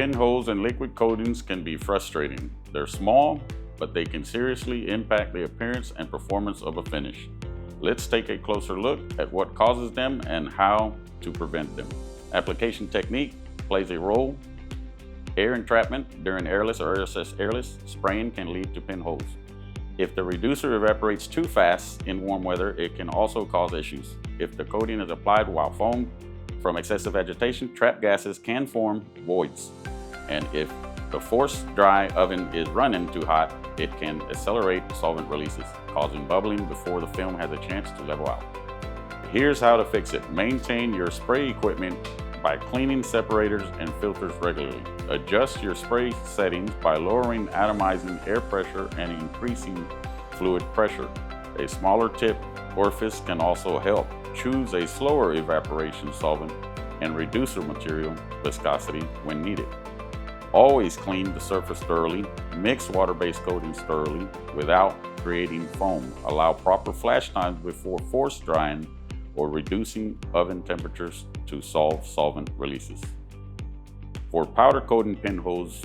Pinholes and liquid coatings can be frustrating. They're small, but they can seriously impact the appearance and performance of a finish. Let's take a closer look at what causes them and how to prevent them. Application technique plays a role. Air entrapment during airless or airless spraying can lead to pinholes. If the reducer evaporates too fast in warm weather, it can also cause issues. If the coating is applied while foamed from excessive agitation, trapped gases can form voids. And if the forced dry oven is running too hot, it can accelerate solvent releases, causing bubbling before the film has a chance to level out. Here's how to fix it. Maintain your spray equipment by cleaning separators and filters regularly. Adjust your spray settings by lowering atomizing air pressure and increasing fluid pressure. A smaller tip orifice can also help. Choose a slower evaporation solvent and reducer material viscosity when needed. Always clean the surface thoroughly. Mix water-based coatings thoroughly without creating foam. Allow proper flash times before force drying or reducing oven temperatures to solve solvent releases. For powder coating, pinholes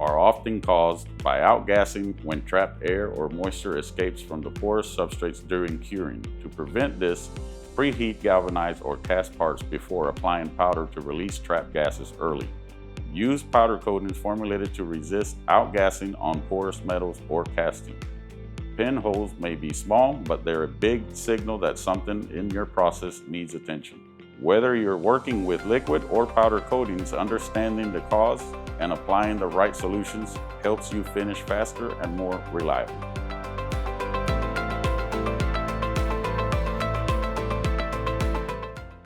are often caused by outgassing when trapped air or moisture escapes from the porous substrates during curing. To prevent this, preheat galvanized or cast parts before applying powder to release trapped gases early. Use powder coatings formulated to resist outgassing on porous metals or casting. Pinholes may be small, but they're a big signal that something in your process needs attention. Whether you're working with liquid or powder coatings, understanding the cause and applying the right solutions helps you finish faster and more reliably.